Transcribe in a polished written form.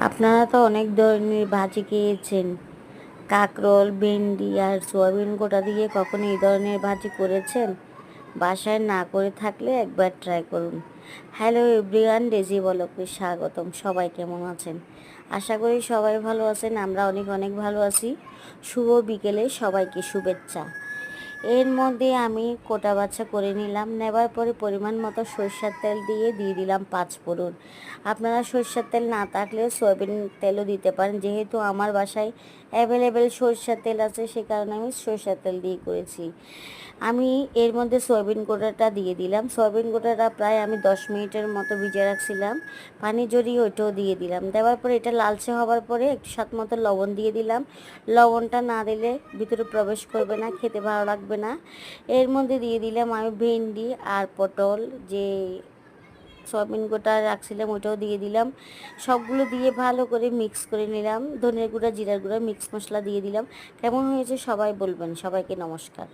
আপনারা তো অনেক ধরনের ভাজি খেয়েছেন। কাঁকরোল, ভেন্ডি আর সোয়াবিন গোটা দিয়ে কখনো এই ধরনের ভাজি করেছেন? বাসায় না করে থাকলে একবার ট্রাই করুন। হ্যালো এভরিওয়ান, ডেজি বলকে স্বাগতম। সবাই কেমন আছেন? আশা করি সবাই ভালো আছেন। আমরা অনেক অনেক ভালো আছি। শুভ বিকেলে সবাইকে শুভেচ্ছা। এর মধ্যে আমি কোটা বাছা করে নিলাম। নেবার পরে পরিমাণ মতো সরষের তেল দিয়ে দিলাম 5 ফোড়ন। আপনারা সরষের তেল না থাকলে সয়াবিন তেলও দিতে পারেন। যেহেতু আমার বাসায় অ্যাভেলেবেল সরষের তেল আছে, সে কারণে আমি সরষের তেল দিয়ে করেছি। আমি এর মধ্যে সয়াবিন গোটাটা দিয়ে দিলাম। সয়াবিন গোটাটা প্রায় আমি 10 মিনিটের মতো ভিজিয়ে রাখছিলাম, পানি জড়িয়ে ওইটাও দিয়ে দিলাম। দেওয়ার পরে এটা লালচে হওয়ার পরে একটু স্বাদ মতো লবণ দিয়ে দিলাম। লবণটা না দিলে ভিতরে প্রবেশ করবে না, খেতে ভালো লাগবে না। এর মধ্যে দিয়ে দিলাম আমি ভেন্ডি আর পটল, যে সয়াবিন গোটা রাখছিলাম ওটাও দিয়ে দিলাম। সবগুলো দিয়ে ভালো করে মিক্স করে নিলাম। ধনের গুঁড়া, জিরার গুঁড়া, মিক্স মশলা দিয়ে দিলাম। কেমন হয়েছে সবাই বলবেন। সবাইকে নমস্কার।